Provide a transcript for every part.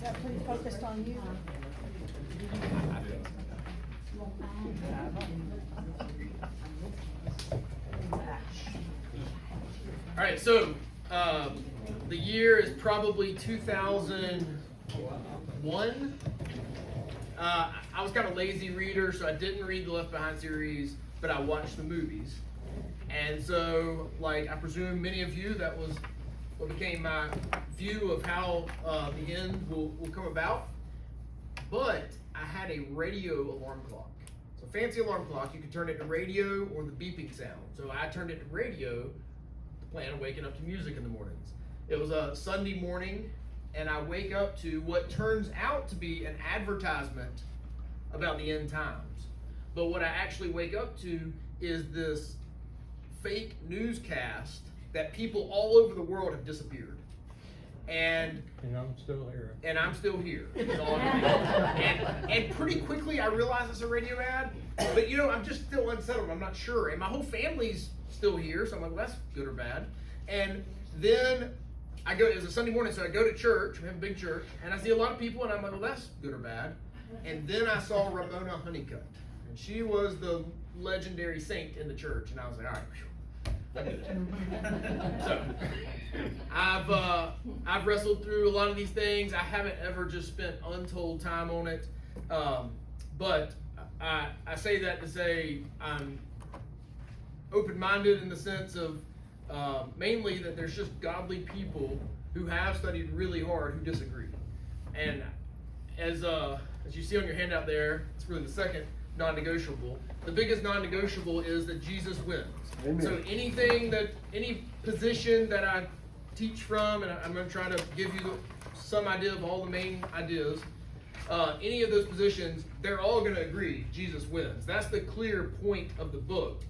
that pretty focused on you? All right, so the year is probably 2001. I was kind of a lazy reader, so I didn't read the Left Behind series, but I watched the movies. And so, like, I presume many of you, that was what became my view of how the end will come about. But I had a radio alarm clock. So fancy alarm clock, you could turn it to radio or the beeping sound. So I turned it to radio to plan on waking up to music in the mornings. It was a Sunday morning, and I wake up to what turns out to be an advertisement about the end times. But what I actually wake up to is this fake newscast that people all over the world have disappeared. And I'm still here. And I'm still here. Is all I'm saying. And pretty quickly I realized it's a radio ad, but you know, I'm just still unsettled. I'm not sure. And my whole family's still here, so I'm like, well, that's good or bad. And then it was a Sunday morning, so I go to church, we have a big church, and I see a lot of people, and I'm like, well, that's good or bad. And then I saw Ramona Honeycutt, and she was the legendary saint in the church, and I was like, all right, phew, I did it. So I've wrestled through a lot of these things. I haven't ever just spent untold time on it, but I say that to say I'm open-minded in the sense of mainly that there's just godly people who have studied really hard who disagree. And as you see on your handout there, it's really the second non-negotiable. The biggest non-negotiable is that Jesus wins. Amen. So any position that I teach from, and I'm going to try to give you some idea of all the main ideas, any of those positions, they're all going to agree Jesus wins. That's the clear point of the book.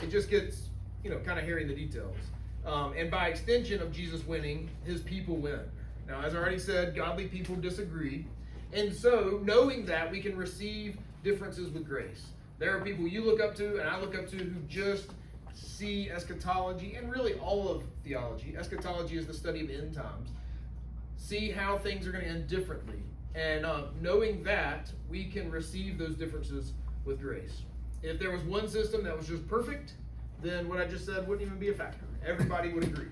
It just gets, kind of hairy in the details. And by extension of Jesus winning, his people win. Now, as I already said, godly people disagree. And so, knowing that, we can receive differences with grace. There are people you look up to and I look up to who just see eschatology, and really all of theology. Eschatology is the study of end times. See how things are going to end differently. And knowing that, we can receive those differences with grace. If there was one system that was just perfect, then what I just said wouldn't even be a factor. Everybody would agree.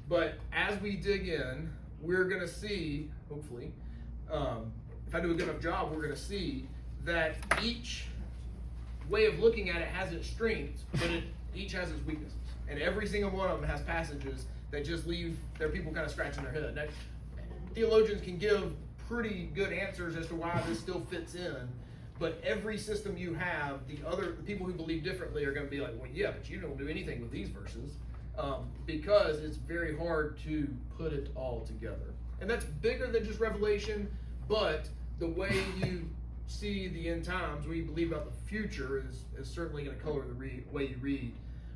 But as we dig in, we're going to see, hopefully, if I do a good enough job, we're going to see that each way of looking at it has its strengths, but each has its weaknesses. And every single one of them has passages that just leave their people kind of scratching their head. Now, theologians can give pretty good answers as to why this still fits in, but every system you have, the people who believe differently are going to be like, well, yeah, but you don't do anything with these verses, because it's very hard to put it all together. And that's bigger than just Revelation, but the way you see the end times, what you believe about the future, is certainly going to color the way you read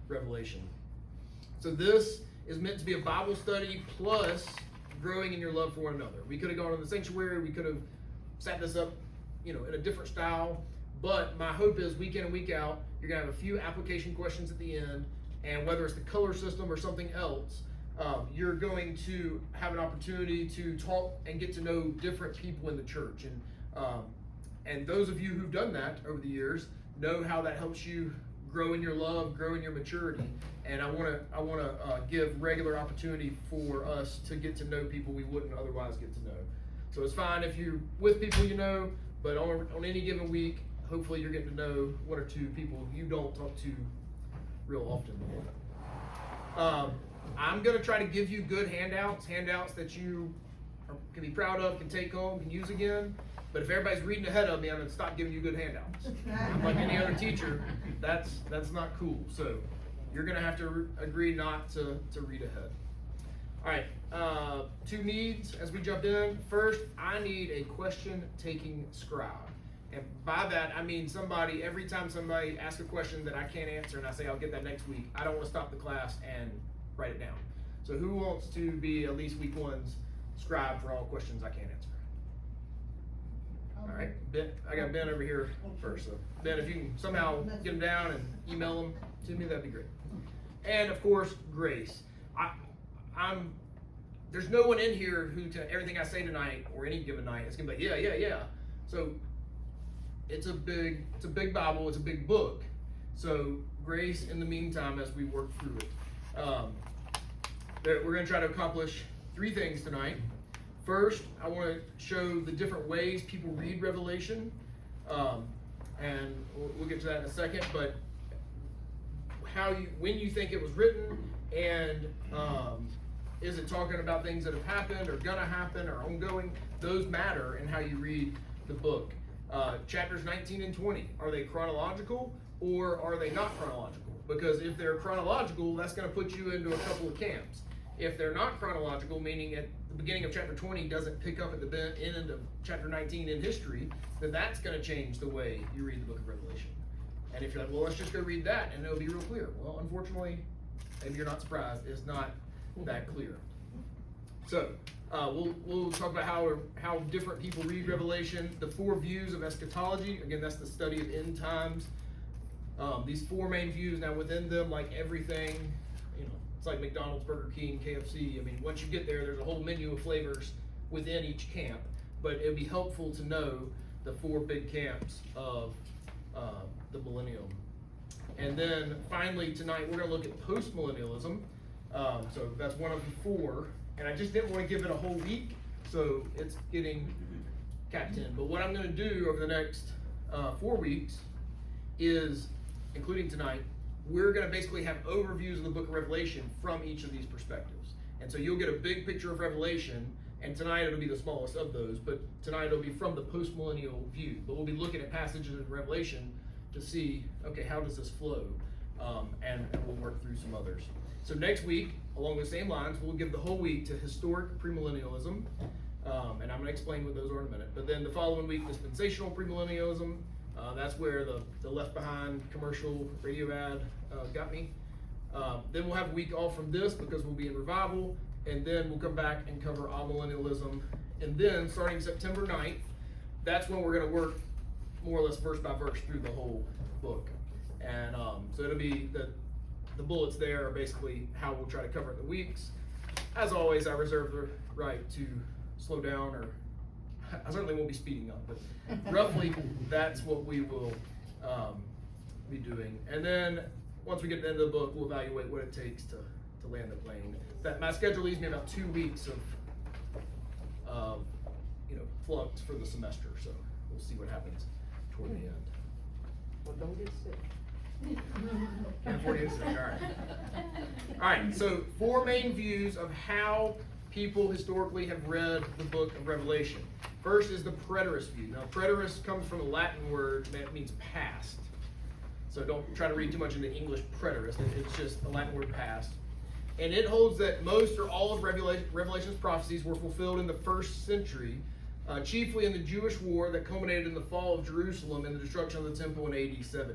Revelation. So this is meant to be a Bible study plus growing in your love for one another. We could have gone to the sanctuary, we could have set this up, in a different style, but my hope is week in and week out, you're going to have a few application questions at the end, and whether it's the color system or something else, you're going to have an opportunity to talk and get to know different people in the church. And those of you who've done that over the years know how that helps you grow in your love, grow in your maturity. And I want to give regular opportunity for us to get to know people we wouldn't otherwise get to know. So it's fine if you're with people you know, but on any given week, hopefully you're getting to know one or two people you don't talk to real often. I'm going to try to give you good handouts that you can be proud of, can take home, can use again. But if everybody's reading ahead of me, I'm going to stop giving you good handouts. I'm like any other teacher, that's not cool. So you're going to have to agree not to read ahead. All right, two needs as we jump in. First, I need a question-taking scribe. And by that, I mean every time somebody asks a question that I can't answer and I say I'll get that next week, I don't want to stop the class and write it down. So who wants to be at least week one's scribe for all questions I can't answer? All right, Ben, I got Ben over here first. So Ben, if you can somehow get them down and email them to me, that'd be great. And of course, grace. I'm there's no one in here who to everything I say tonight or any given night is gonna be like, yeah. So it's a big Bible, it's a big book. So grace in the meantime as we work through it. We're gonna try to accomplish 3 things tonight. First, I want to show the different ways people read Revelation, and we'll get to that in a second. But when you think it was written, and is it talking about things that have happened or gonna happen or ongoing? Those matter in how you read the book. Chapters 19 and 20, are they chronological or are they not chronological? Because if they're chronological, that's going to put you into a couple of camps. If they're not chronological, meaning at the beginning of chapter 20 doesn't pick up at the end of chapter 19 in history, then that's going to change the way you read the book of Revelation. And if you're like, well, let's just go read that and it'll be real clear. Well, unfortunately, maybe you're not surprised, it's not that clear. So we'll talk about how different people read Revelation, the 4 views of eschatology. Again, that's the study of end times. These 4 main views. Now within them, like everything, it's like McDonald's, Burger King, KFC. I mean, once you get there, there's a whole menu of flavors within each camp. But it would be helpful to know the 4 big camps of the millennium. And then finally tonight, we're going to look at postmillennialism. So that's one of the 4. And I just didn't want to give it a whole week, so it's getting capped in. But what I'm going to do over the next 4 weeks is, including tonight, we're going to basically have overviews of the book of Revelation from each of these perspectives. And so you'll get a big picture of Revelation, and tonight it'll be the smallest of those, but tonight it'll be from the postmillennial view. But we'll be looking at passages in Revelation to see, okay, how does this flow? And we'll work through some others. So next week, along the same lines, we'll give the whole week to historic premillennialism, and I'm going to explain what those are in a minute. But then the following week, dispensational premillennialism. That's where the Left Behind commercial radio ad got me. Then we'll have a week off from this because we'll be in revival, and then we'll come back and cover amillennialism. And then starting September 9th, that's when we're going to work more or less verse by verse through the whole book. And so it'll be the bullets there are basically how we'll try to cover it in the weeks. As always, I reserve the right to slow down, or I certainly won't be speeding up, but roughly that's what we will be doing. And then once we get to the end of the book, we'll evaluate what it takes to land the plane. My schedule leaves me about 2 weeks of flux for the semester, so we'll see what happens toward the end. Well, don't get sick. Can't afford to get sick. All right, so 4 main views of how people historically have read the book of Revelation. First is the preterist view. Now, preterist comes from a Latin word that means past. So don't try to read too much into English preterist. It's just a Latin word past. And it holds that most or all of Revelation's prophecies were fulfilled in the 1st century, chiefly in the Jewish war that culminated in the fall of Jerusalem and the destruction of the temple in AD 70.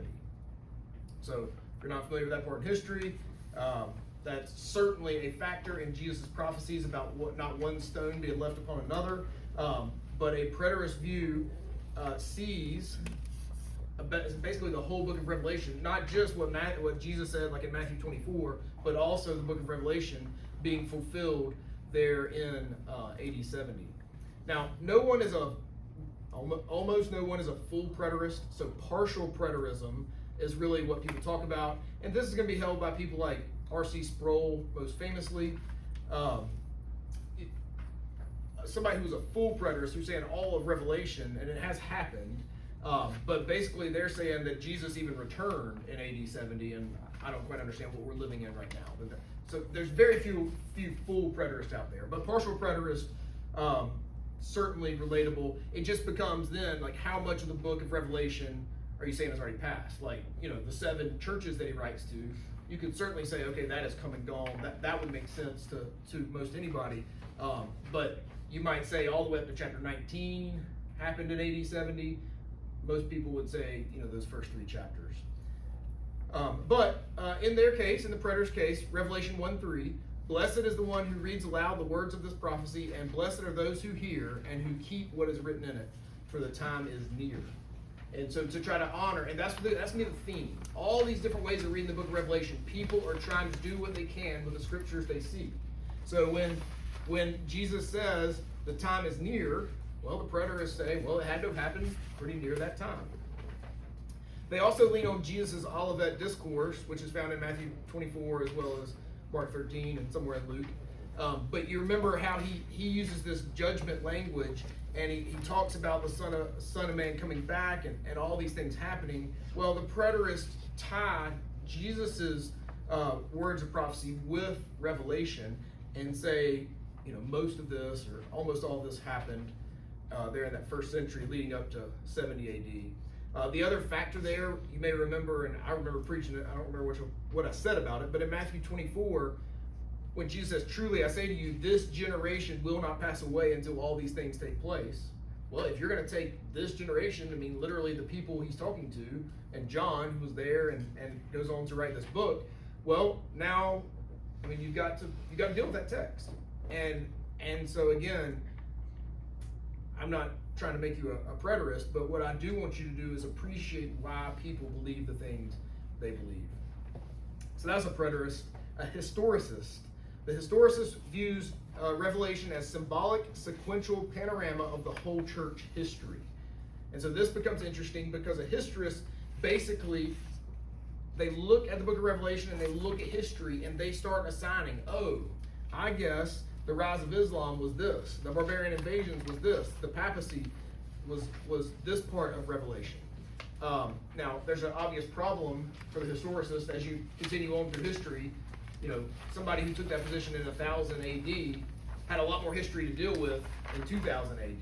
So if you're not familiar with that part in history, that's certainly a factor in Jesus' prophecies about not one stone being left upon another. But a preterist view sees basically the whole book of Revelation, not just what Jesus said like in Matthew 24, but also the book of Revelation being fulfilled there in AD 70. Now, almost no one is a full preterist, so partial preterism is really what people talk about. And this is going to be held by people like R.C. Sproul, most famously. Somebody who's a full preterist, who's saying all of Revelation, and it has happened. But basically they're saying that Jesus even returned in AD 70, and I don't quite understand what we're living in right now. But so there's very few full preterists out there. But partial preterists, certainly relatable. It just becomes then, like, how much of the book of Revelation are you saying has already passed? Like, the 7 churches that he writes to, you could certainly say, okay, that has come and gone. That would make sense to most anybody. But you might say all the way up to chapter 19 happened in AD 70. Most people would say, those first 3 chapters. But in their case, in the preterist case, Revelation 1:3, blessed is the one who reads aloud the words of this prophecy, and blessed are those who hear and who keep what is written in it, for the time is near. And so to try to honor, and that's going to be the theme. All these different ways of reading the book of Revelation, people are trying to do what they can with the scriptures they see. So when when Jesus says the time is near, well, the preterists say, well, it had to have happened pretty near that time. They also lean on Jesus' Olivet Discourse, which is found in Matthew 24 as well as Mark 13 and somewhere in Luke. But you remember how he uses this judgment language, and he talks about the Son of Man coming back and all these things happening. Well, the preterists tie Jesus' words of prophecy with Revelation and say, most of this or almost all this happened there in that first century leading up to 70 AD. The other factor there, you may remember, and I remember preaching it, I don't remember what I said about it, but in Matthew 24, when Jesus says, truly I say to you, this generation will not pass away until all these things take place. Well, if you're going to take this generation, I mean, literally the people he's talking to, and John, who was there and goes on to write this book, well, now, I mean, you've got to deal with that text. And so again, I'm not trying to make you a preterist, but what I do want you to do is appreciate why people believe the things they believe. So that's a preterist. A historicist. The historicist views Revelation as symbolic, sequential panorama of the whole church history. And so this becomes interesting because a historist basically, they look at the book of Revelation and they look at history and they start assigning, I guess the rise of Islam was this, the barbarian invasions was this, the papacy was this part of Revelation. Now, there's an obvious problem for the historicist as you continue on through history. Somebody who took that position in 1000 AD had a lot more history to deal with in 2000 AD.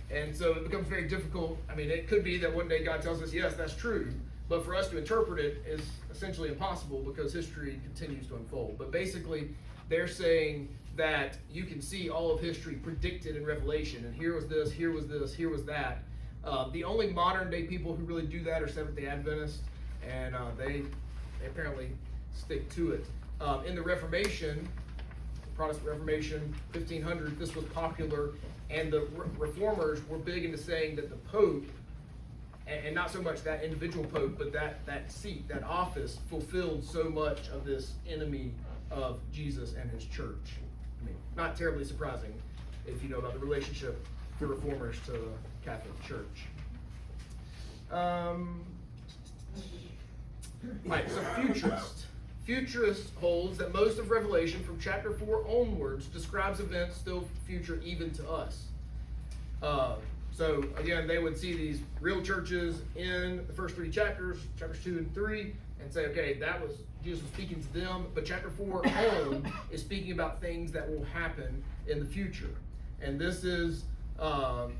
And so it becomes very difficult. I mean, it could be that one day God tells us, yes, that's true, but for us to interpret it is essentially impossible because history continues to unfold. But basically, they're saying that you can see all of history predicted in Revelation, and here was this, here was this, here was that. The only modern day people who really do that are Seventh-day Adventists, and they apparently stick to it. In the Reformation, Protestant Reformation, 1500, this was popular, and the Reformers were big into saying that the Pope, and not so much that individual Pope, but that seat, that office, fulfilled so much of this enemy of Jesus and his church. I mean, not terribly surprising if you know about the relationship of the Reformers to the Catholic Church. Right, so futurist. Futurist holds that most of Revelation from chapter 4 onwards describes events still future even to us. So again, they would see these real churches in the first 3 chapters, chapters 2 and 3, and say, okay, that was Jesus was speaking to them, but chapter 4 on is speaking about things that will happen in the future. And this is, so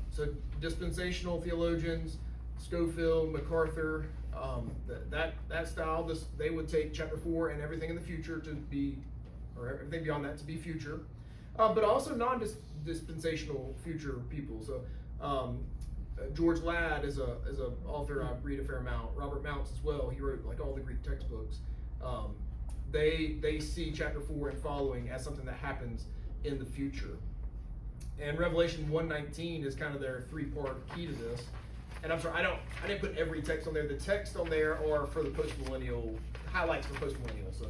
dispensational theologians, Scofield, MacArthur, that style, they would take chapter 4 and everything in the future to be, or everything beyond that to be future, but also non-dispensational future people. So George Ladd is a author I read a fair amount. Robert Mounce as well. He wrote like all the Greek textbooks. They see chapter 4 and following as something that happens in the future. And Revelation 1:19 is kind of their 3-part key to this. And I'm sorry, I didn't put every text on there. The text on there are for the postmillennial, highlights for postmillennial. So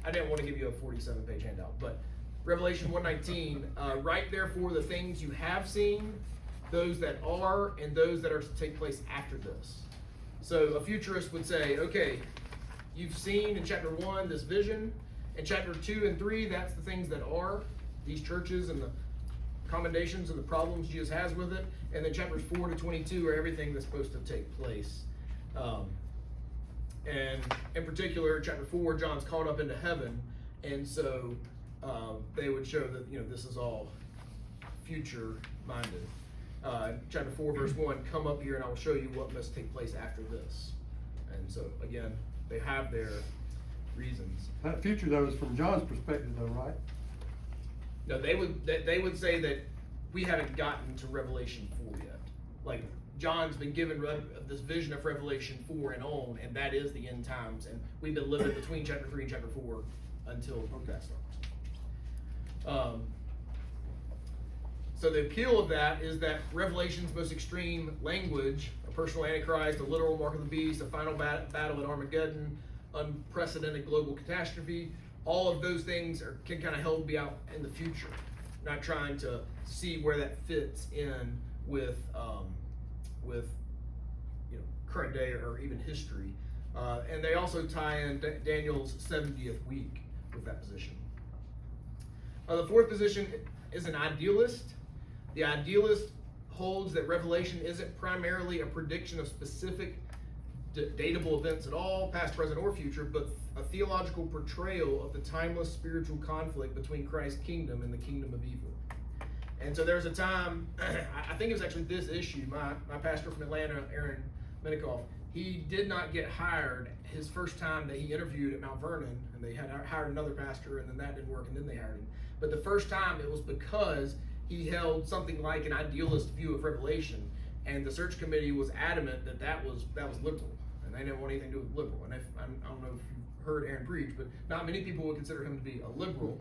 I didn't want to give you a 47-page handout. But Revelation 1:19, write therefore the things you have seen, those that are, and those that are to take place after this. So a futurist would say, okay, you've seen in chapter 1 this vision. In chapter 2 and 3, that's the things that are, these churches and the commendations and the problems Jesus has with it. And then chapters 4 to 22 are everything that's supposed to take place. And in particular, chapter 4, John's caught up into heaven. And so they would show that, this is all future-minded. Chapter 4, verse 1, come up here and I will show you what must take place after this. And so, again, they have their reasons. That future, though, is from John's perspective, though, right? No, they would say that we haven't gotten to Revelation 4 yet. Like, John's been given this vision of Revelation 4 and on, and that is the end times. And we've been living between chapter 3 and chapter 4 until that starts. So the appeal of that is that Revelation's most extreme language, a personal antichrist, a literal mark of the beast, a final battle at Armageddon, unprecedented global catastrophe, all of those things can kind of held be out in the future. not trying to see where that fits in with current day or even history. And they also tie in Daniel's 70th week with that position. The fourth position is an idealist. The idealist holds that Revelation isn't primarily a prediction of specific datable events at all, past, present, or future, but a theological portrayal of the timeless spiritual conflict between Christ's kingdom and the kingdom of evil. And so there's a time, I think it was actually this issue, my pastor from Atlanta, Aaron Minikoff, he did not get hired his first time that he interviewed at Mount Vernon, and they had hired another pastor, and then that didn't work, and then they hired him. But the first time, it was because he held something like an idealist view of Revelation, and the search committee was adamant that that was liberal, and they didn't want anything to do with liberal. And I don't know if you've heard Aaron preach, but not many people would consider him to be a liberal.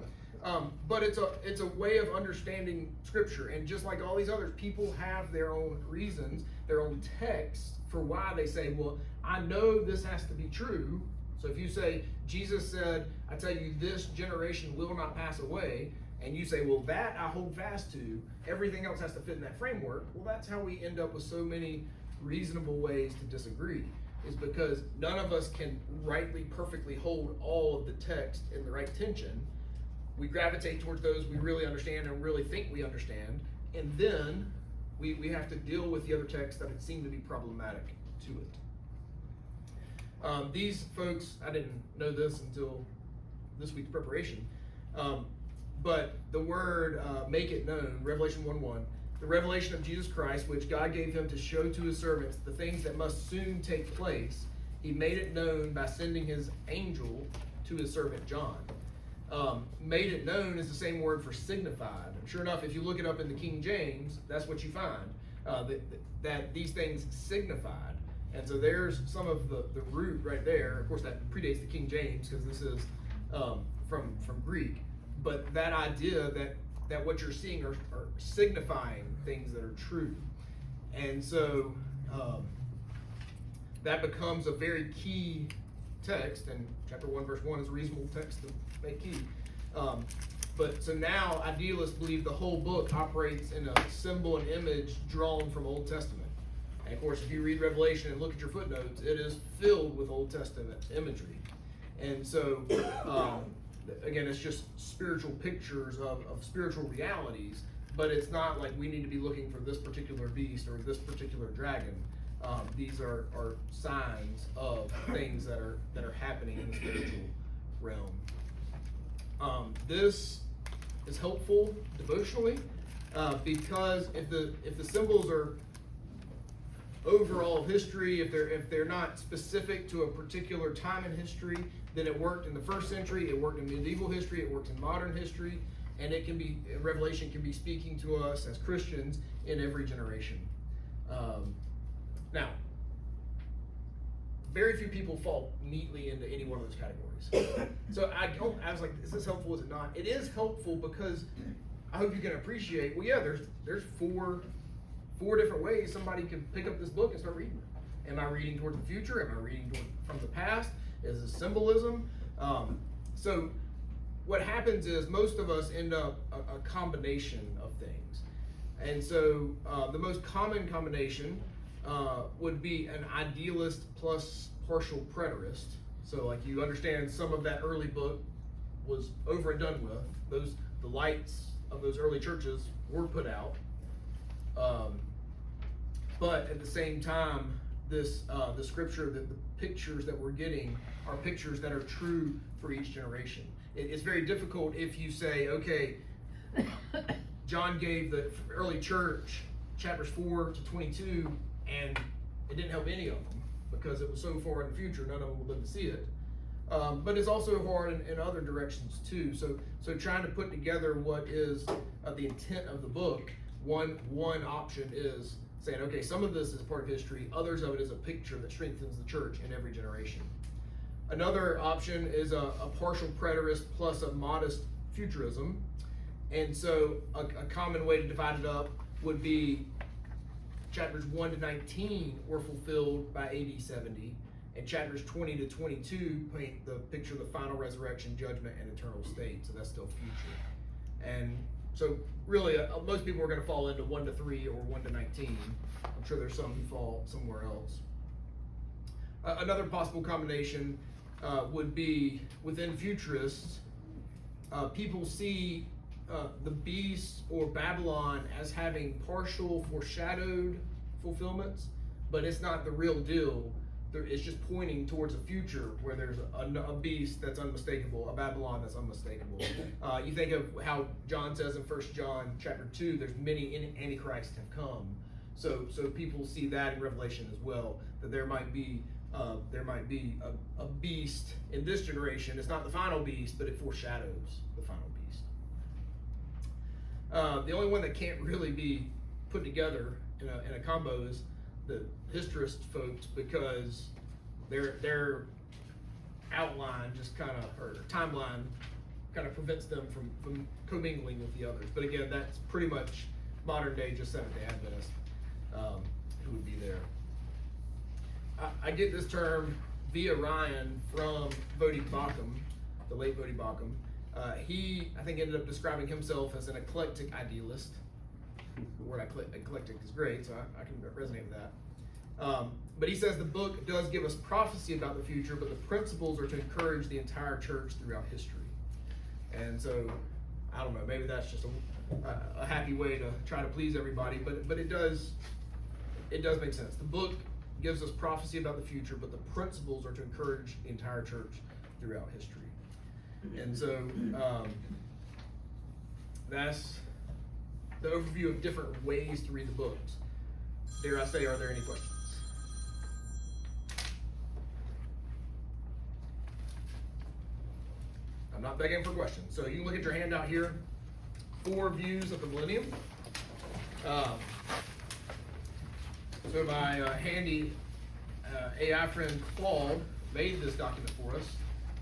But it's a way of understanding Scripture, and just like all these others, people have their own reasons, their own texts for why they say, well, I know this has to be true. So if you say, Jesus said, I tell you, this generation will not pass away, and you say, well, that I hold fast to, everything else has to fit in that framework, well, that's how we end up with so many reasonable ways to disagree, is because none of us can rightly, perfectly hold all of the text in the right tension. We gravitate towards those we really understand and really think we understand, and then we have to deal with the other texts that seem to be problematic to it. These folks, I didn't know this until this week's preparation, but the word make it known, Revelation 1:1, the revelation of Jesus Christ, which God gave him to show to his servants the things that must soon take place, he made it known by sending his angel to his servant John. Made it known is the same word for signified. And sure enough, if you look it up in the King James, that's what you find, that these things signified. And so there's some of the root right there. Of course, that predates the King James, because this is from Greek. But that idea that what you're seeing are signifying things that are true. And so that becomes a very key text, and chapter 1 verse 1 is a reasonable text to make key. But so now idealists believe the whole book operates in a symbol and image drawn from Old Testament. And of course, if you read Revelation and look at your footnotes, it is filled with Old Testament imagery. And so again, it's just spiritual pictures of spiritual realities, but it's not like we need to be looking for this particular beast or this particular dragon. These are signs of things that are happening in the spiritual realm. This is helpful devotionally because if the symbols are overall history, if they're not specific to a particular time in history, then it worked in the first century, it worked in medieval history, it works in modern history, and Revelation can be speaking to us as Christians in every generation. Now, very few people fall neatly into any one of those categories. So I was like, is this helpful? Is it not? It is helpful because I hope you can appreciate, well, yeah, there's four different ways somebody can pick up this book and start reading it. Am I reading toward the future? Am I reading from the past? Is it symbolism? So what happens is most of us end up a combination of things. And so the most common combination would be an idealist plus partial preterist. So like you understand some of that early book was over and done with. The lights of those early churches were put out. But at the same time, the scripture, the pictures that we're getting are pictures that are true for each generation. It's very difficult if you say, okay, John gave the early church chapters 4 to 22, and it didn't help any of them because it was so far in the future, none of them will live to see it. But it's also hard in other directions too. So trying to put together what is the intent of the book, one option is saying, okay, some of this is part of history, others of it is a picture that strengthens the church in every generation. Another option is a partial preterist plus a modest futurism. And so a common way to divide it up would be chapters 1 to 19 were fulfilled by AD 70, and chapters 20 to 22 paint the picture of the final resurrection, judgment, and eternal state. So that's still future. And So really, most people are going to fall into 1 to 3 or 1 to 19. I'm sure there's some who fall somewhere else. Another possible combination would be within futurists. People see the beast or Babylon as having partial foreshadowed fulfillments, but it's not the real deal. It's just pointing towards a future where there's a beast that's unmistakable, a Babylon that's unmistakable. You think of how John says in 1 John chapter 2, there's many antichrists have come. So people see that in Revelation as well, that there might be a beast in this generation. It's not the final beast, but it foreshadows the final beast. The only one that can't really be put together in a combo is the historist folks, because their outline just kind of, or timeline kind of prevents them from commingling with the others. But again, that's pretty much modern day, just Seventh-day Adventists who would be there. I get this term via Ryan from Voddie Baucham, the late Voddie Baucham. He, I think, ended up describing himself as an eclectic idealist. The word eclectic is great, so I can resonate with that. But he says the book does give us prophecy about the future, but the principles are to encourage the entire church throughout history. And so, I don't know, maybe that's just a happy way to try to please everybody, but it does make sense. The book gives us prophecy about the future, but the principles are to encourage the entire church throughout history. And so that's the overview of different ways to read the books. Dare I say, are there any questions? I'm not begging for questions. So you can look at your handout here. 4 views of the millennium. So my handy AI friend Claude made this document for us.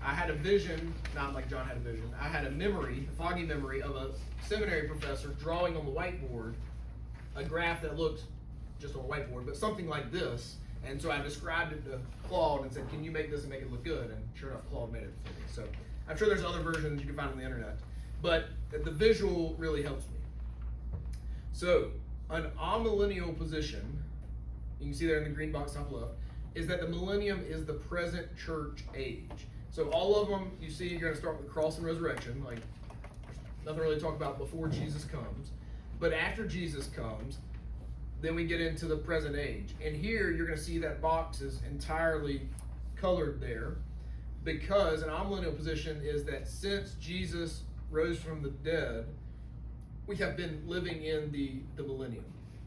I had a vision, not like John had a vision, I had a memory, a foggy memory of a seminary professor drawing on the whiteboard a graph that looked just on a whiteboard, but something like this. And so I described it to Claude and said, can you make this and make it look good? And sure enough, Claude made it for me. So I'm sure there's other versions you can find on the internet, but the visual really helps me. So an amillennial position, you can see there in the green box top left, is that the millennium is the present church age. So all of them, you see, you're going to start with the cross and resurrection, like nothing really to talk about before Jesus comes. But after Jesus comes, then we get into the present age. And here you're going to see that box is entirely colored there, because an amillennial position is that since Jesus rose from the dead, we have been living in the millennium.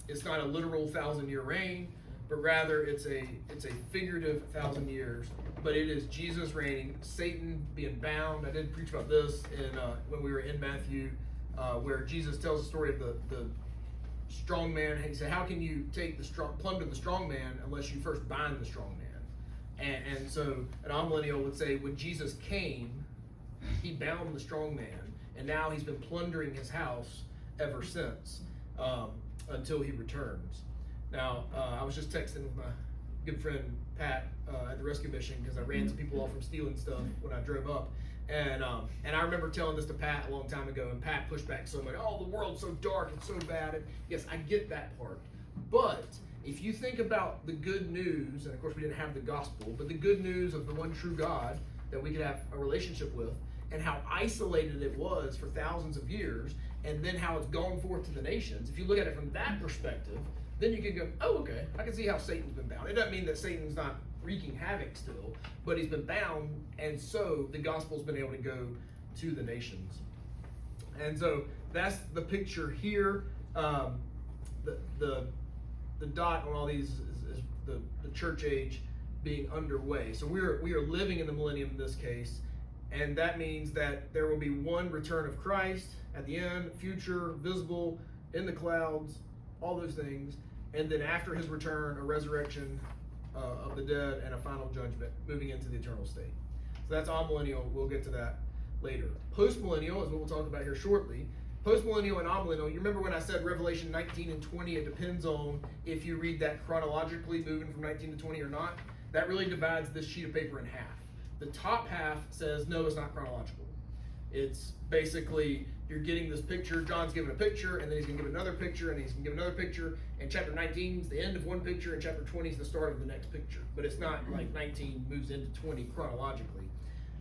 It's not a literal 1,000-year reign, but rather it's a figurative 1,000 years. But it is Jesus reigning, Satan being bound. I did preach about this when we were in Matthew, where Jesus tells the story of the strong man. He said, how can you take plunder the strong man unless you first bind the strong man? And so an amillennial would say, when Jesus came, he bound the strong man, and now he's been plundering his house ever since, until he returns. Now, I was just texting with my good friend Pat at the rescue mission, because I ran some people off from stealing stuff when I drove up. And I remember telling this to Pat a long time ago, and Pat pushed back so much. Oh, the world's so dark, it's so bad. And yes, I get that part. But if you think about the good news, and of course we didn't have the gospel, but the good news of the one true God that we could have a relationship with, and how isolated it was for thousands of years, and then how it's gone forth to the nations, if you look at it from that perspective, then you can go, oh, okay, I can see how Satan's been bound. It doesn't mean that Satan's not wreaking havoc still, but he's been bound, and so the gospel's been able to go to the nations. And so that's the picture here. The dot on all these is the church age being underway. So we are living in the millennium in this case, and that means that there will be one return of Christ at the end, future, visible, in the clouds, all those things. And then after his return, a resurrection of the dead and a final judgment, moving into the eternal state. So that's amillennial. We'll get to that later. Postmillennial is what we'll talk about here shortly. Postmillennial and amillennial, you remember when I said Revelation 19 and 20, it depends on if you read that chronologically, moving from 19 to 20 or not. That really divides this sheet of paper in half. The top half says, no, it's not chronological. It's basically you're getting this picture. John's giving a picture, and then he's going to give another picture, and he's going to give another picture. And chapter 19 is the end of one picture, and chapter 20 is the start of the next picture. But it's not like 19 moves into 20 chronologically.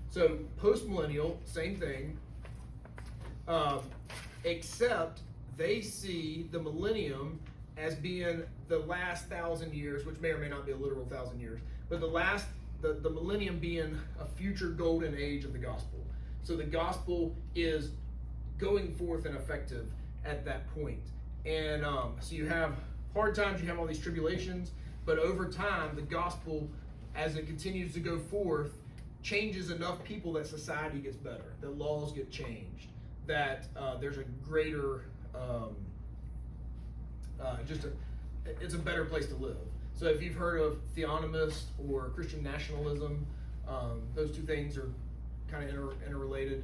So post-millennial, same thing, except they see the millennium as being the last 1,000 years, which may or may not be a literal 1,000 years, but the millennium being a future golden age of the gospel. So the gospel is going forth and effective at that point. And so you have hard times, you have all these tribulations, but over time, the gospel, as it continues to go forth, changes enough people that society gets better, that laws get changed, that there's a greater, it's a better place to live. So if you've heard of theonomist or Christian nationalism, those two things are kind of interrelated.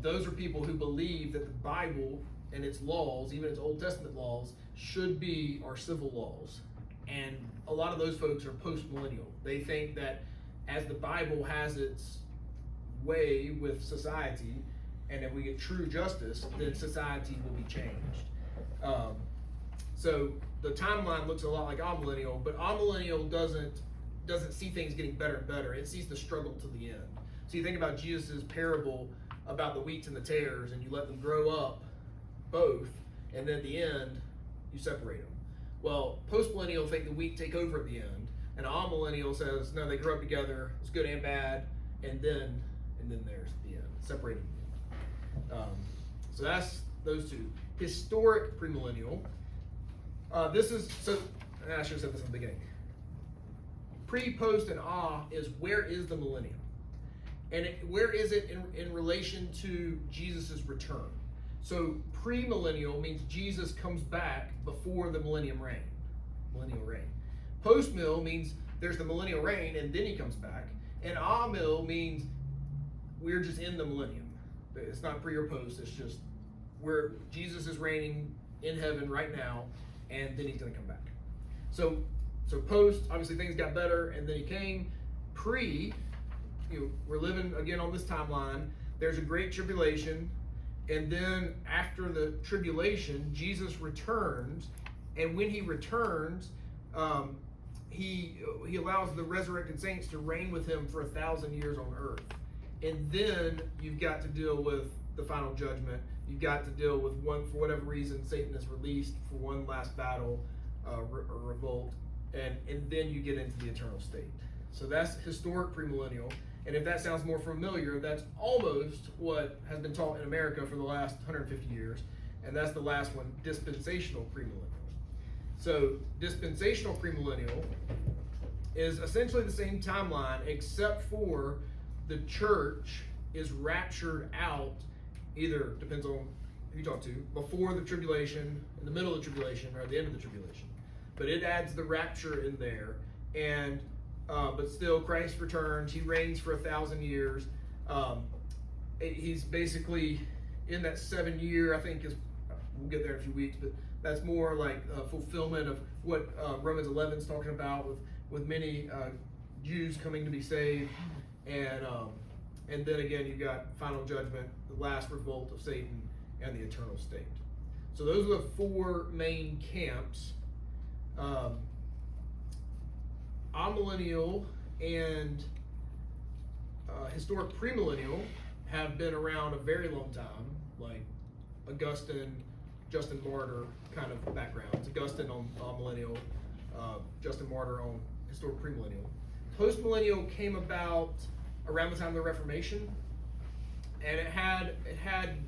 Those are people who believe that the Bible and its laws, even its Old Testament laws, should be our civil laws. And a lot of those folks are post-millennial. They think that as the Bible has its way with society, and if we get true justice, then society will be changed. So the timeline looks a lot like amillennial, but amillennial doesn't see things getting better and better. It sees the struggle to the end. So you think about Jesus' parable about the wheats and the tares, and you let them grow up both, and then at the end, you separate them. Well, post-millennial think the wheat take over at the end, and amillennial says, no, they grow up together, it's good and bad, and then there's the end, separating them. So that's those two. Historic premillennial. I should have said this in the beginning. Pre, post, and is where is the millennium? And where is it in relation to Jesus' return? So pre-millennial means Jesus comes back before the millennial reign. Post-mill means there's the millennial reign and then he comes back. And amil means we're just in the millennium. It's not pre or post, it's just where Jesus is reigning in heaven right now, and then he's going to come back. So post, obviously things got better, and then he came. Pre, we're living again on this timeline. There's a great tribulation, and then after the tribulation, Jesus returns, and when he returns, he allows the resurrected saints to reign with him for 1,000 years on earth. And then you've got to deal with the final judgment. You've got to deal with for whatever reason, Satan is released for one last battle or revolt, and then you get into the eternal state. So that's historic premillennial. And if that sounds more familiar, that's almost what has been taught in America for the last 150 years. And that's the last one, dispensational premillennial. So dispensational premillennial is essentially the same timeline, except for the church is raptured out, either, depends on who you talk to, before the tribulation, in the middle of the tribulation, or at the end of the tribulation. But it adds the rapture in there. And but still, Christ returns. He reigns for 1,000 years. He's basically in that 7 year, I think we'll get there in a few weeks, but that's more like fulfillment of what Romans 11 is talking about with many Jews coming to be saved. And then again, you've got final judgment, the last revolt of Satan, and the eternal state. So those are the four main camps. Amillennial and historic premillennial have been around a very long time, like Augustine, Justin Martyr kind of backgrounds. Augustine on amillennial, Justin Martyr on historic premillennial. Postmillennial came about around the time of the Reformation, and it had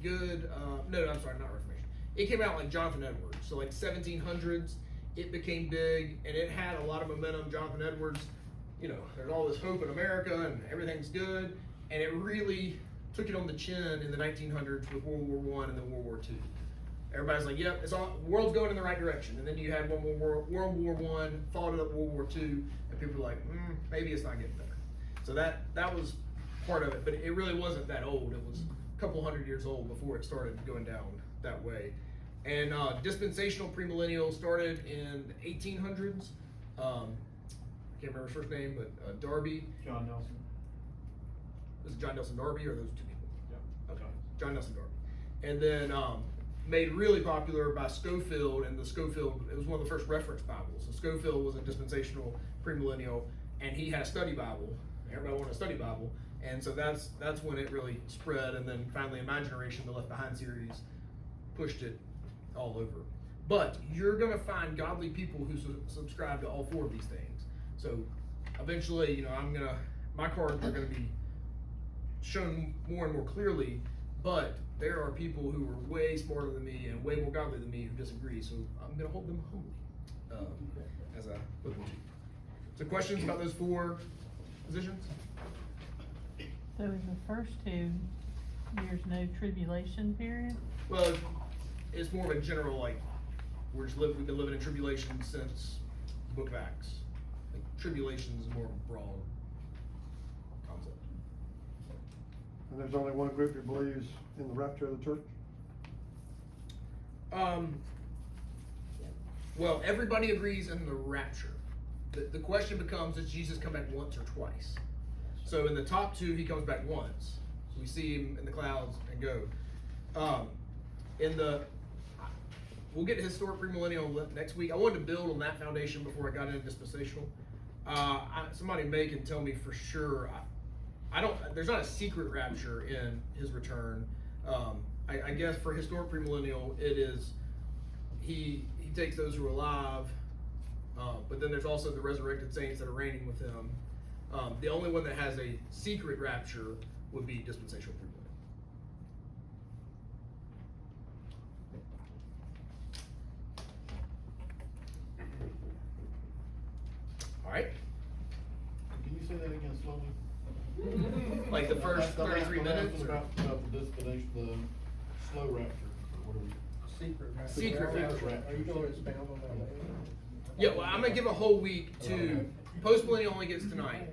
good. I'm sorry, not Reformation. It came out like Jonathan Edwards, so like 1700s. It became big, and it had a lot of momentum. Jonathan Edwards, there's all this hope in America, and everything's good, and it really took it on the chin in the 1900s with World War I and then World War II. Everybody's like, yep, the world's going in the right direction. And then you had World War I, followed up World War II, and people were like, maybe it's not getting better. So that was part of it, but it really wasn't that old. It was a couple hundred years old before it started going down that way. And dispensational premillennial started in the 1800s. I can't remember his first name, but Darby. John Nelson. Was it John Nelson Darby, or those two people? Yeah. Okay. John Nelson Darby. and then made really popular by Scofield, and the Scofield, it was one of the first reference Bibles. So Scofield was a dispensational premillennial, and he had a study Bible. Everybody wanted a study Bible, and so that's when it really spread. And then finally, in my generation, the Left Behind series pushed it all over. But you're gonna find godly people who subscribe to all four of these things. So eventually, you know, my cards are gonna be shown more and more clearly. But there are people who are way smarter than me and way more godly than me who disagree. So I'm gonna hold them holy as I put them to you. So questions about those four positions? So in the first two, there's no tribulation period? Well, it's more of a general, like, we've been living in tribulation since the Book of Acts. Like, tribulation is more of a broad concept. And there's only one group that believes in the rapture of the church? Well, everybody agrees in the rapture. The question becomes, does Jesus come back once or twice? So in the top two, he comes back once. So we see him in the clouds and go. We'll get to historic premillennial next week. I wanted to build on that foundation before I got into dispensational. Somebody can tell me for sure. There's not a secret rapture in his return. I guess for historic premillennial, it is, he takes those who are alive, but then there's also the resurrected saints that are reigning with him. The only one that has a secret rapture would be dispensational premillennial. All right. Can you say that again slowly? Like the first The last 33 one minutes? Or? About the disposition, the slow rapture, or what are we? Secret rapture. Secret rapture. Are you gonna expound on that later? Yeah, well, I'm gonna give a whole week to post-millennial only gets tonight.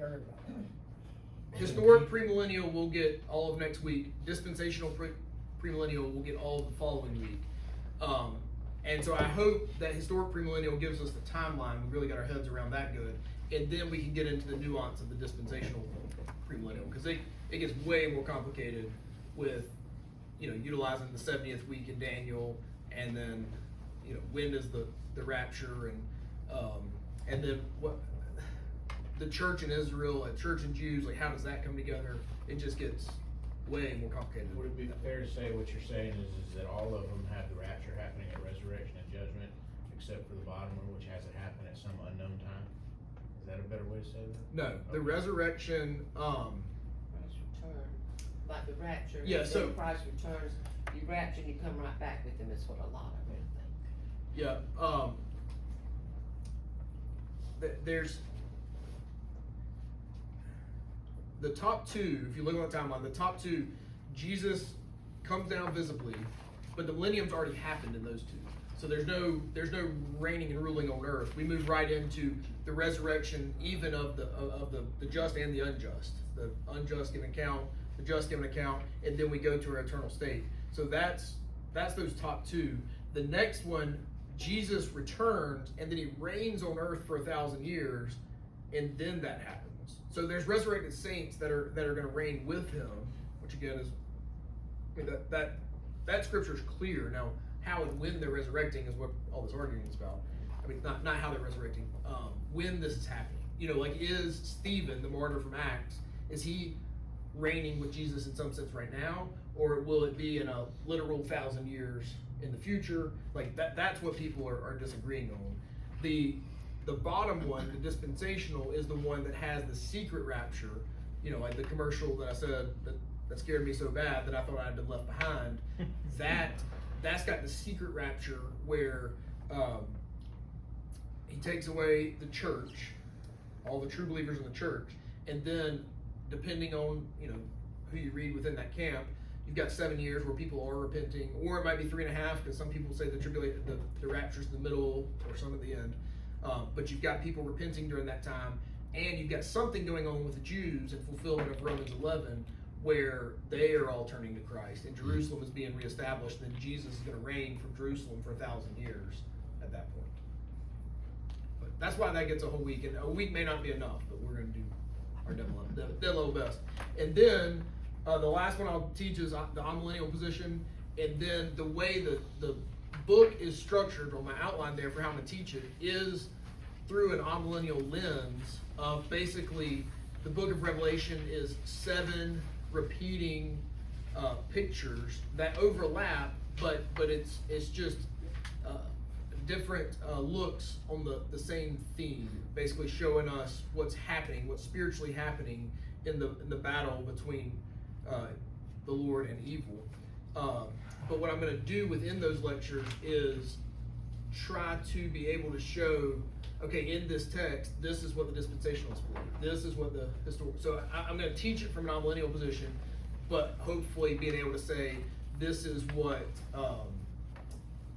Historic premillennial will get all of next week. Dispensational premillennial will get all of the following week. And so I hope that historic premillennial gives us the timeline. We really got our heads around that good, and then we can get into the nuance of the dispensational premillennial, because it gets way more complicated with, you know, utilizing the 70th week in Daniel, and then, you know, when does the rapture, and then what the church in Israel, a church in Jews, like how does that come together? It just gets way more complicated. Would it be fair to say what you're saying is that all of them have the rapture happening at resurrection and judgment, except for the bottom one, which has it happen at some unknown time? Is that a better way to say that? No, the Okay. resurrection, Christ's return, like the rapture. Yeah, and so- then Christ returns, you rapture and you come right back with him is what a lot of them think. yeah, there's the top two. If you look at the timeline, the top two, Jesus comes down visibly, but the millennium's already happened in those two. So there's no reigning and ruling on earth. We move right into the resurrection, even of the just and the unjust. The unjust give account, the just give an account, and then we go to our eternal state. So that's those top two. The next one, Jesus returns, and then he reigns on earth for 1,000 years, and then that happens. So there's resurrected saints that are going to reign with him, which again is, I mean, that scripture is clear. Now, how and when they're resurrecting is what all this arguing is about. I mean, not how they're resurrecting, when this is happening. You know, like, is Stephen, the martyr from Acts, is he reigning with Jesus in some sense right now, or will it be in a literal 1,000 years in the future? Like, that's what people are disagreeing on. The bottom one, the dispensational, is the one that has the secret rapture. You know, like the commercial that I said that scared me so bad that I thought I'd been left behind. That's got the secret rapture where he takes away the church, all the true believers in the church, and then depending on, you know, who you read within that camp, you've got 7 years where people are repenting, or it might be 3.5, because some people say the rapture's in the middle or some at the end. But you've got people repenting during that time, and you've got something going on with the Jews in fulfillment of Romans 11, where they are all turning to Christ, and Jerusalem is being reestablished, and Jesus is going to reign from Jerusalem for 1,000 years at that point. But that's why that gets a whole week, and a week may not be enough, but we're going to do our dead level best. And then the last one I'll teach is the amillennial position, and then the way the book is structured, or my outline there for how I'm gonna teach it, is through an amillennial lens of basically the book of Revelation is 7 repeating pictures that overlap, but it's just different looks on the same theme, basically showing us what's happening, what's spiritually happening in the battle between the Lord and evil. But what I'm going to do within those lectures is try to be able to show, okay, in this text, this is what the dispensationalists believe. This is what the historical. So I'm going to teach it from an amillennial position, but hopefully being able to say this is what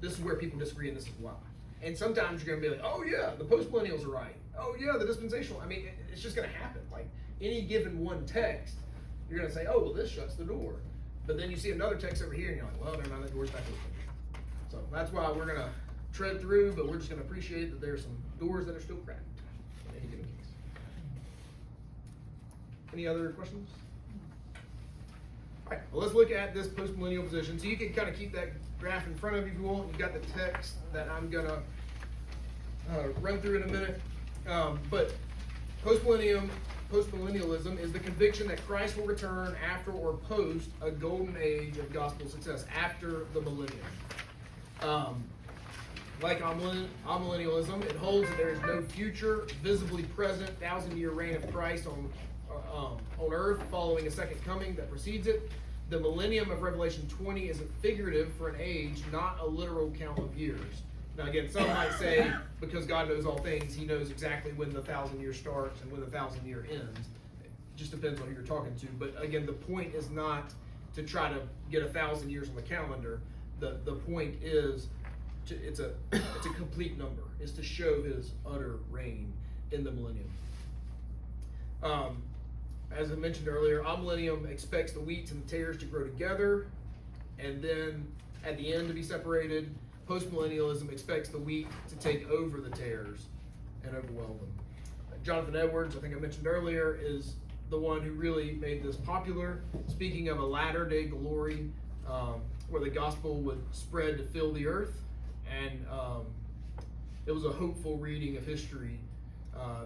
this is where people disagree and this is why. And sometimes you're going to be like, oh yeah, the postmillennials are right. Oh yeah, the dispensational. I mean, it's just going to happen. Like any given one text, you're going to say, oh well, this shuts the door. But then you see another text over here, and you're like, well, never mind, that door's back open. So that's why we're going to tread through, but we're just going to appreciate that there's some doors that are still cracked in any given case. Any other questions? All right, well, let's look at this postmillennial position. So you can kind of keep that graph in front of you if you want. You've got the text that I'm going to run through in a minute. But postmillennialism is the conviction that Christ will return after or post a golden age of gospel success, after the millennium. Like amillennialism, it holds that there is no future, visibly present 1,000-year reign of Christ on earth following a second coming that precedes it. The millennium of Revelation 20 is figurative for an age, not a literal count of years. Now again, some might say, because God knows all things, he knows exactly when the 1,000 year starts and when the 1,000 year ends. It just depends on who you're talking to. But again, the point is not to try to get 1,000 years on the calendar. The point is, it's a complete number. Is to show his utter reign in the millennium. As I mentioned earlier, amillennium expects the wheat and the tares to grow together, and then at the end to be separated. Postmillennialism expects the wheat to take over the tares and overwhelm them. Jonathan Edwards, I think I mentioned earlier, is the one who really made this popular, speaking of a latter-day glory where the gospel would spread to fill the earth. And it was a hopeful reading of history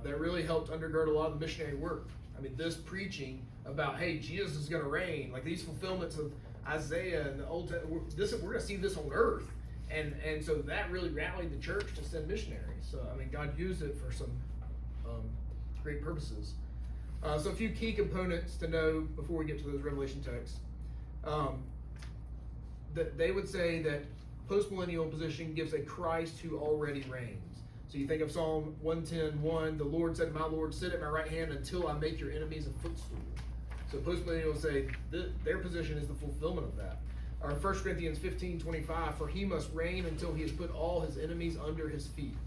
that really helped undergird a lot of the missionary work. I mean, this preaching about, hey, Jesus is going to reign, like these fulfillments of Isaiah and the Old Testament, we're going to see this on earth. And so that really rallied the church to send missionaries. So, I mean, God used it for some great purposes. So a few key components to know before we get to those Revelation texts. That they would say that postmillennial position gives a Christ who already reigns. So you think of Psalm 110:1, the Lord said to my Lord, sit at my right hand until I make your enemies a footstool. So postmillennials say their position is the fulfillment of that. Or 1 Corinthians 15:25, for he must reign until he has put all his enemies under his feet.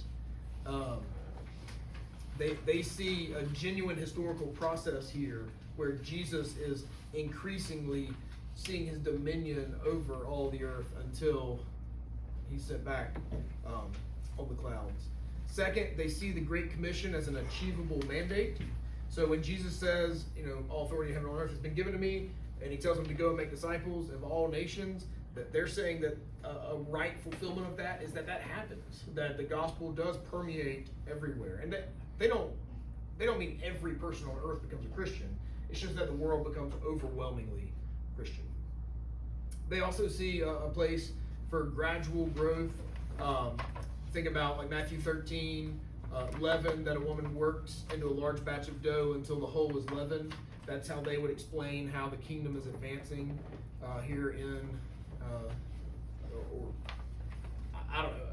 They see a genuine historical process here where Jesus is increasingly seeing his dominion over all the earth until he's sent back on the clouds. Second, they see the Great Commission as an achievable mandate. So when Jesus says, all authority in heaven and on earth has been given to me, and he tells them to go and make disciples of all nations, that they're saying that a right fulfillment of that is that happens, that the gospel does permeate everywhere. And that they don't mean every person on earth becomes a Christian. It's just that the world becomes overwhelmingly Christian. They also see a place for gradual growth. Think about like Matthew 13, leaven that a woman works into a large batch of dough until the whole is leavened. That's how they would explain how the kingdom is advancing here in, I don't know.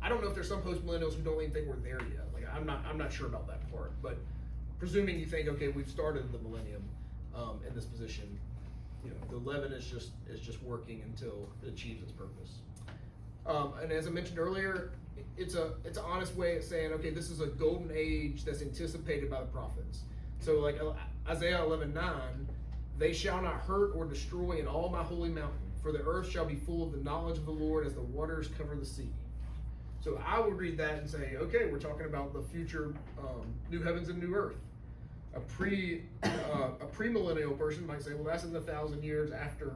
I don't know if there's some postmillennials who don't even think we're there yet. Like I'm not sure about that part. But presuming you think, okay, we've started the millennium in this position, the leaven is just working until it achieves its purpose. And as I mentioned earlier, it's an honest way of saying, okay, this is a golden age that's anticipated by the prophets. So like Isaiah 11:9, they shall not hurt or destroy in all my holy mountain, for the earth shall be full of the knowledge of the Lord as the waters cover the sea. So I would read that and say, okay, we're talking about the future new heavens and new earth. A premillennial person might say, well, that's in the 1,000 years after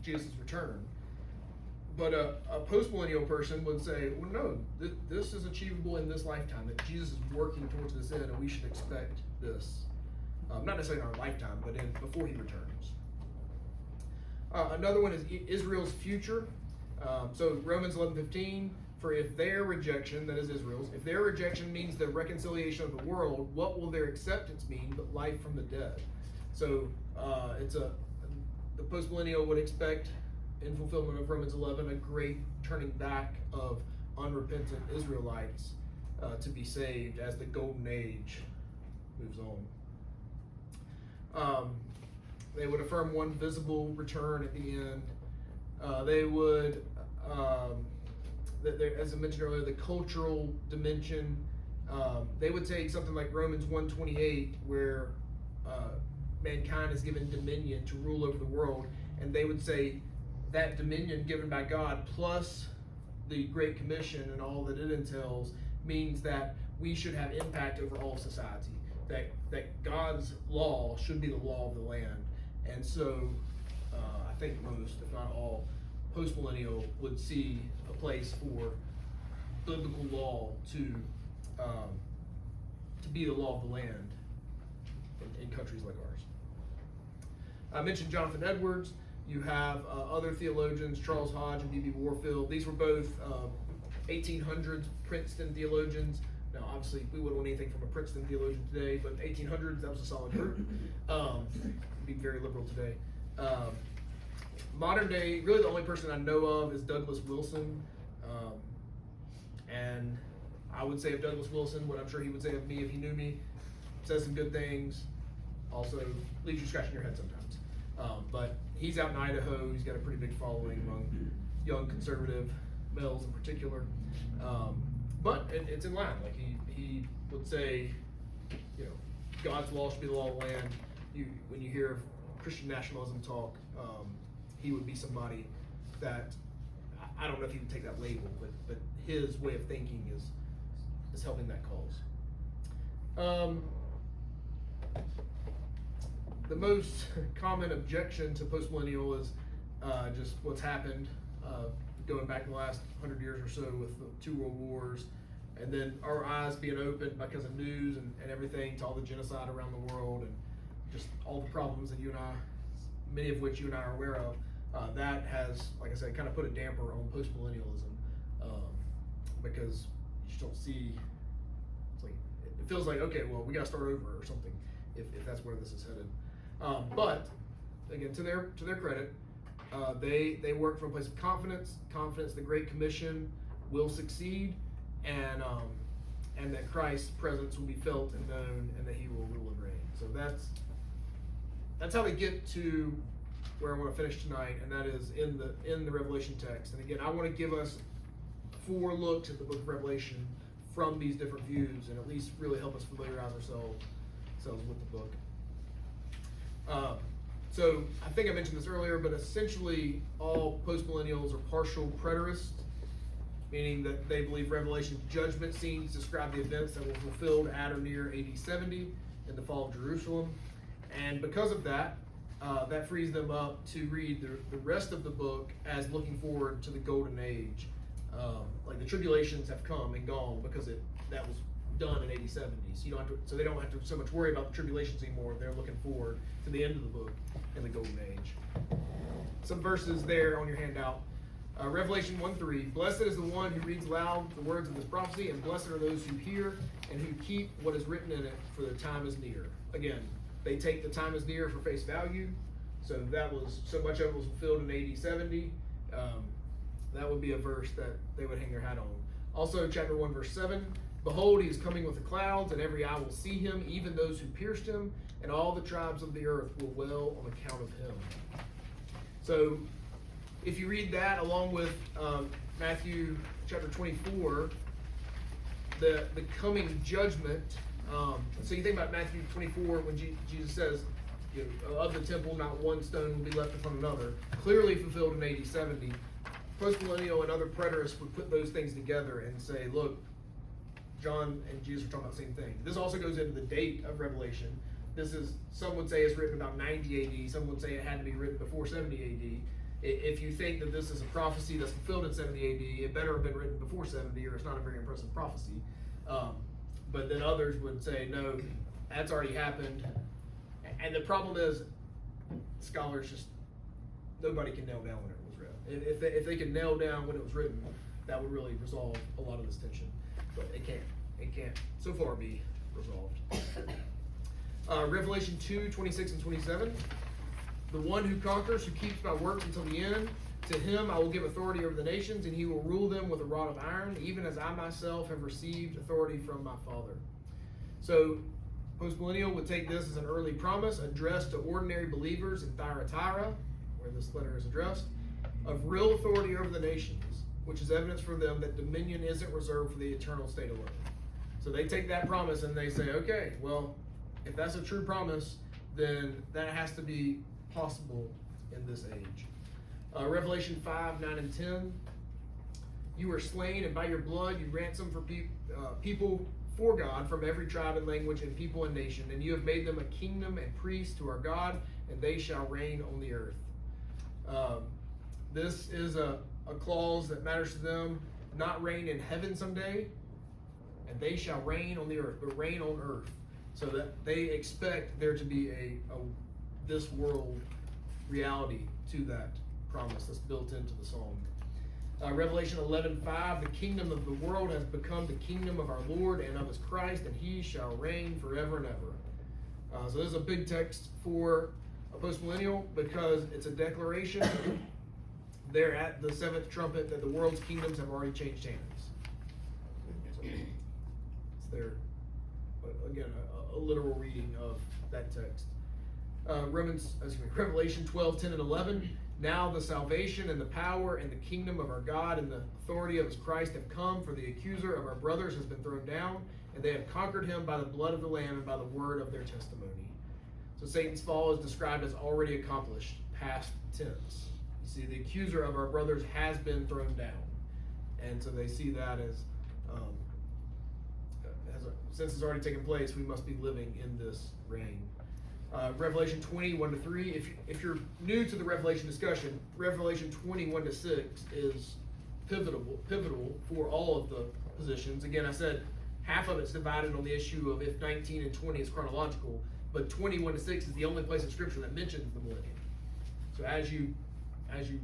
Jesus' return. But a postmillennial person would say, well, no, this is achievable in this lifetime, that Jesus is working towards this end, and we should expect this. Not necessarily in our lifetime, but before he returns. Another one is Israel's future. So Romans 11:15, for if their rejection, that is Israel's, if their rejection means the reconciliation of the world, what will their acceptance mean but life from the dead? So the postmillennial would expect, in fulfillment of Romans 11, a great turning back of unrepentant Israelites to be saved as the golden age moves on. They would affirm one visible return at the end. They would, as I mentioned earlier, the cultural dimension. They would take something like Romans 1:28, where mankind is given dominion to rule over the world, and they would say that dominion given by God plus the Great Commission and all that it entails means that we should have impact over all society. That God's law should be the law of the land. And so I think most, if not all, postmillennial would see a place for biblical law to be the law of the land in countries like ours. I mentioned Jonathan Edwards. You have other theologians, Charles Hodge and B.B. Warfield. These were both 1800s Princeton theologians. Now, obviously, we wouldn't want anything from a Princeton theologian today, but 1800s, that was a solid group. Be very liberal today. Modern day, really the only person I know of is Douglas Wilson. And I would say of Douglas Wilson what I'm sure he would say of me if he knew me. Says some good things. Also leaves you scratching your head sometimes. But he's out in Idaho. He's got a pretty big following among young conservative males in particular. But it's in line. Like he would say, God's law should be the law of the land. When you hear of Christian nationalism talk, he would be somebody that I don't know if he would take that label, but his way of thinking is helping that cause. The most common objection to postmillennial is just what's happened going back in the last 100 years or so with the 2 world wars, and then our eyes being opened because of news and everything to all the genocide around the world and just all the problems that many of which you and I are aware of. That has, like I said, kind of put a damper on postmillennialism because you just don't see. It feels like, okay, well, we got to start over or something if that's where this is headed. But again, to their credit, they work from a place of confidence the Great Commission will succeed, and that Christ's presence will be felt and known, and that He will rule and reign. So that's how they get to where I want to finish tonight, and that is in the Revelation text. And again, I want to give us 4 looks at the book of Revelation from these different views, and at least really help us familiarize ourselves with the book. So I think I mentioned this earlier, but essentially all postmillennials are partial preterists, meaning that they believe Revelation's judgment scenes describe the events that were fulfilled at or near AD 70 in the fall of Jerusalem. And because of that, that frees them up to read the rest of the book as looking forward to the golden age. Like the tribulations have come and gone because that was done in AD 70. So they don't have to so much worry about the tribulations anymore. They're looking forward to the end of the book in the golden age. Some verses there on your handout. Revelation 1:3, blessed is the one who reads aloud the words of this prophecy, and blessed are those who hear and who keep what is written in it, for the time is near. Again, they take the time is near for face value. So so much of it was fulfilled in AD 70. That would be a verse that they would hang their hat on. Also, chapter 1, verse 7, behold, he is coming with the clouds, and every eye will see him, even those who pierced him, and all the tribes of the earth will wail on account of him. So, if you read that along with Matthew chapter 24, the coming judgment. So you think about Matthew 24 when Jesus says, of the temple, not one stone will be left upon another. Clearly fulfilled in AD 70. Postmillennial and other preterists would put those things together and say, look, John and Jesus are talking about the same thing. This also goes into the date of Revelation. Some would say it's written about 90 AD. Some would say it had to be written before 70 AD. If you think that this is a prophecy that's fulfilled in 70 AD, it better have been written before 70, or it's not a very impressive prophecy. But then others would say, no, that's already happened. And the problem is, scholars just, nobody can nail down when it was read. If they could nail down when it was written, that would really resolve a lot of this tension. But it can't. It can't so far be resolved. Revelation 2, 26 and 27. The one who conquers, who keeps my works until the end, to him I will give authority over the nations, and he will rule them with a rod of iron, even as I myself have received authority from my Father. So, postmillennial would take this as an early promise addressed to ordinary believers in Thyatira, where this letter is addressed, of real authority over the nations, which is evidence for them that dominion isn't reserved for the eternal state alone. So they take that promise and they say, okay, well, if that's a true promise, then that has to be possible in this age. Revelation 5, 9 and 10. You were slain, and by your blood you ransomed for people for God from every tribe and language and people and nation, and you have made them a kingdom and priests to our God, and they shall reign on the earth. This is a clause that matters to them, not reign in heaven someday, and they shall reign on the earth, but reign on earth. So that they expect there to be a this world reality to that promise that's built into the psalm. Revelation 11:5, the kingdom of the world has become the kingdom of our Lord and of his Christ, and he shall reign forever and ever. So this is a big text for a postmillennial because it's a declaration there at the seventh trumpet that the world's kingdoms have already changed hands. So it's there, but again, a literal reading of that text. Revelation 12, 10 and 11. Now the salvation and the power and the kingdom of our God and the authority of his Christ have come, for the accuser of our brothers has been thrown down, and they have conquered him by the blood of the Lamb and by the word of their testimony. So Satan's fall is described as already accomplished, past tense. You see, the accuser of our brothers has been thrown down. And so they see that as since it's already taken place, we must be living in this reign. Revelation 20, 1 to 3. If you're new to the Revelation discussion, Revelation 20, 1 to 6 is pivotal for all of the positions. Again, I said half of it's divided on the issue of if 19 and 20 is chronological, but 21 to 6 is the only place in Scripture that mentions the millennium. So as you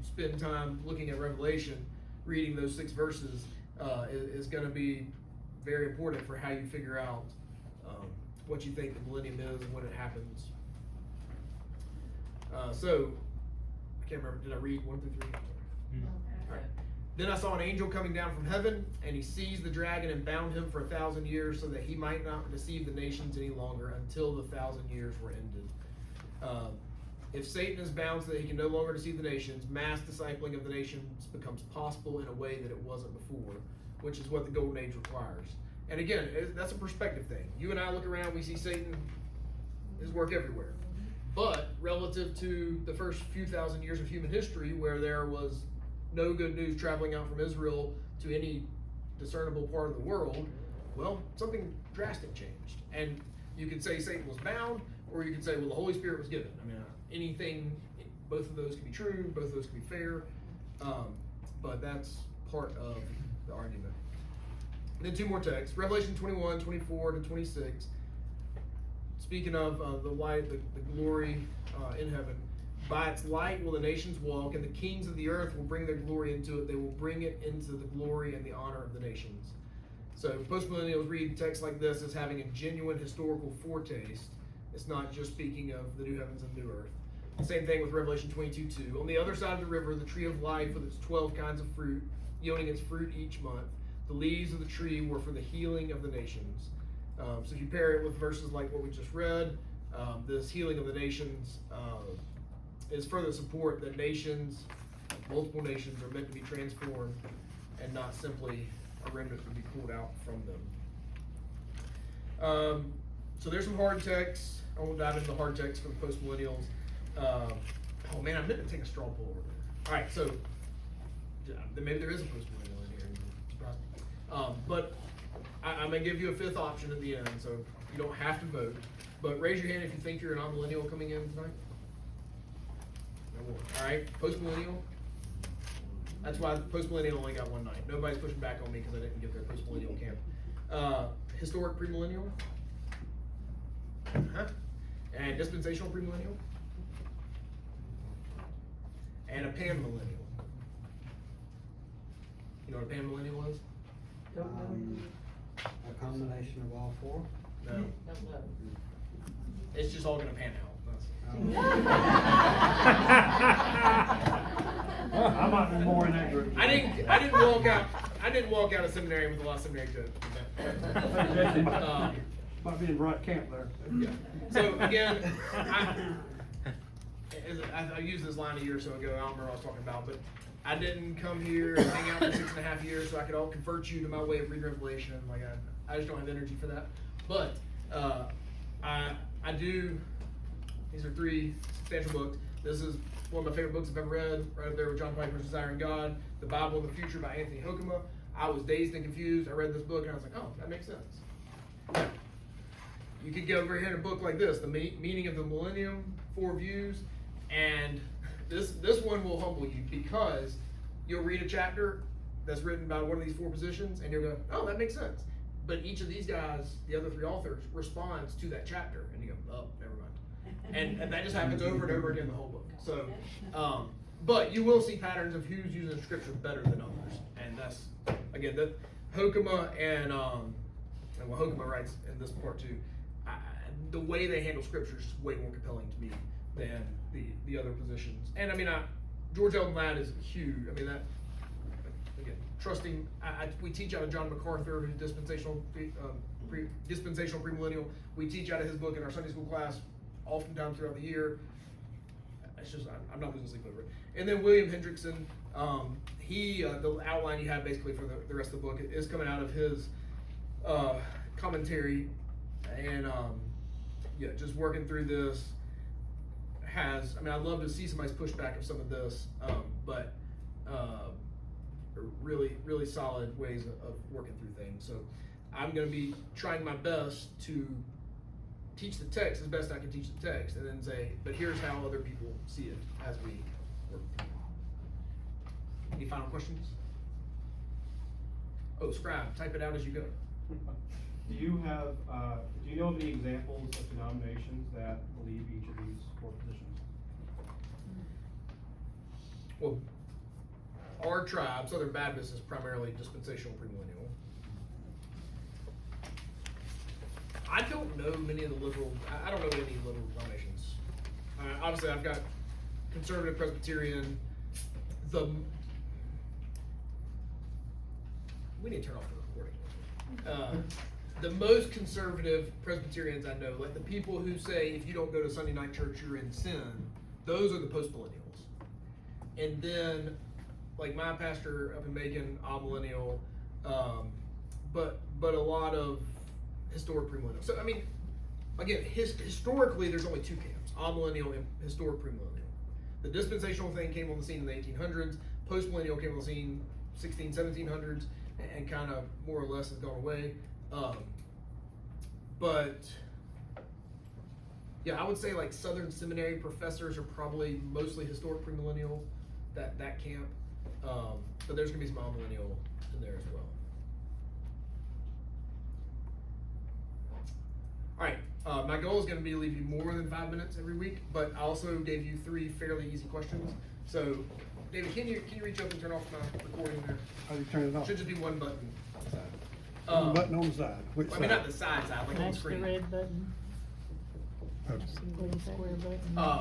spend time looking at Revelation, reading those 6 verses is going to be very important for how you figure out what you think the millennium is and when it happens. So, I can't remember, did I read 1 through 3? All right. Then I saw an angel coming down from heaven, and he seized the dragon and bound him for 1,000 years so that he might not deceive the nations any longer until the 1,000 years were ended. If Satan is bound so that he can no longer deceive the nations, mass discipling of the nations becomes possible in a way that it wasn't before, which is what the golden age requires. And again, that's a perspective thing. You and I look around, we see Satan, his work everywhere. But relative to the first few thousand years of human history, where there was no good news traveling out from Israel to any discernible part of the world, well, something drastic changed. And you could say Satan was bound, or you could say, well, the Holy Spirit was given. I mean, anything, both of those can be true, both of those can be fair, but that's part of the argument. And then 2 more texts, Revelation 21, 24 to 26. Speaking of the light, the glory in heaven. By its light will the nations walk, and the kings of the earth will bring their glory into it. They will bring it into the glory and the honor of the nations. So postmillennials read texts like this as having a genuine historical foretaste. It's not just speaking of the new heavens and new earth. Same thing with Revelation 22:2. On the other side of the river, the tree of life with its 12 kinds of fruit, yielding its fruit each month. The leaves of the tree were for the healing of the nations. So if you pair it with verses like what we just read, this healing of the nations is further support that nations, multiple nations, are meant to be transformed and not simply a remnant to be pulled out from them. So there's some hard texts. I won't dive into the hard texts for the postmillennials. Oh man, I meant to take a straw poll over there. All right, so maybe there is a postmillennial in here. Surprise me. But I'm going to give you a 5th option at the end, so you don't have to vote. But raise your hand if you think you're a non-millennial coming in tonight. No more. All right, postmillennial. That's why post-millennial only got one night. Nobody's pushing back on me because I didn't give their post-millennial camp. Historic premillennial. Uh-huh. And dispensational premillennial. And a panmillennial. You know what a panmillennial is? A combination of all four? No. Don't know. It's just all gonna pan out. I might be more in that group. I didn't walk out of seminary with a lot of seminary jokes. Might be in the right camp there. Yeah. So again, I used this line a year or so ago. I don't remember what I was talking about, but I didn't come here and hang out for 6.5 years so I could all convert you to my way of reading Revelation. Like I just don't have energy for that. But I do. These are 3 substantial books. This is one of my favorite books I've ever read, right up there with John Piper's Desiring God, The Bible in the Future by Anthony Hoekema. I was dazed and confused. I read this book and I was like, oh, that makes sense. You could go over here in a book like this, The Meaning of the Millennium, 4 Views, and this one will humble you because you'll read a chapter that's written by one of these 4 positions and you'll go, oh, that makes sense. But each of these guys, the other 3 authors, responds to that chapter and you go, oh, never mind. And that just happens over and over again in the whole book. So, but you will see patterns of who's using scripture better than others. And that's, again, that Hoekema and what Hoekema writes in this part too, the way they handle scripture is just way more compelling to me than the other positions. And I mean, George Eldon Ladd is huge. I mean, that, again, trusting, we teach out of John MacArthur, who's dispensational premillennial. We teach out of his book in our Sunday school class oftentimes throughout the year. It's just, I'm not losing sleep over it. And then William Hendrickson, the outline you have basically for the rest of the book is coming out of his commentary, and yeah, just working through this has, I mean, I'd love to see somebody's pushback of some of this, but really, really solid ways of working through things. So I'm going to be trying my best to teach the text as best I can teach the text, and then say, but here's how other people see it as we work. Any final questions? Oh, scribe, type it out as you go. Do you know of any examples of denominations that believe each of these 4 positions? Well, our tribe, Southern Baptist, is primarily dispensational premillennial. I don't know many of the liberal, I don't know any liberal denominations. Obviously, I've got conservative Presbyterian, we need to turn off the recording. The most conservative Presbyterians I know, like the people who say if you don't go to Sunday night church, you're in sin, those are the post-millennials. And then, like my pastor up in Macon, amillennial, but a lot of historic premillennial. So I mean, again, historically, there's only 2 camps: amillennial and historic premillennial. The dispensational thing came on the scene in the 1800s. Postmillennial came on the scene 1700s, and kind of more or less has gone away. But yeah, I would say like Southern Seminary professors are probably mostly historic premillennial, that camp. But there's gonna be some amillennial in there as well. All right, my goal is going to be to leave you more than 5 minutes every week, but I also gave you 3 fairly easy questions. So, David, can you reach up and turn off my recording there? How do you turn it off? Should just be one button on the side. One button on the side. Which I mean, side? not the side, like on the That's the screen. red button. Okay. Little square button.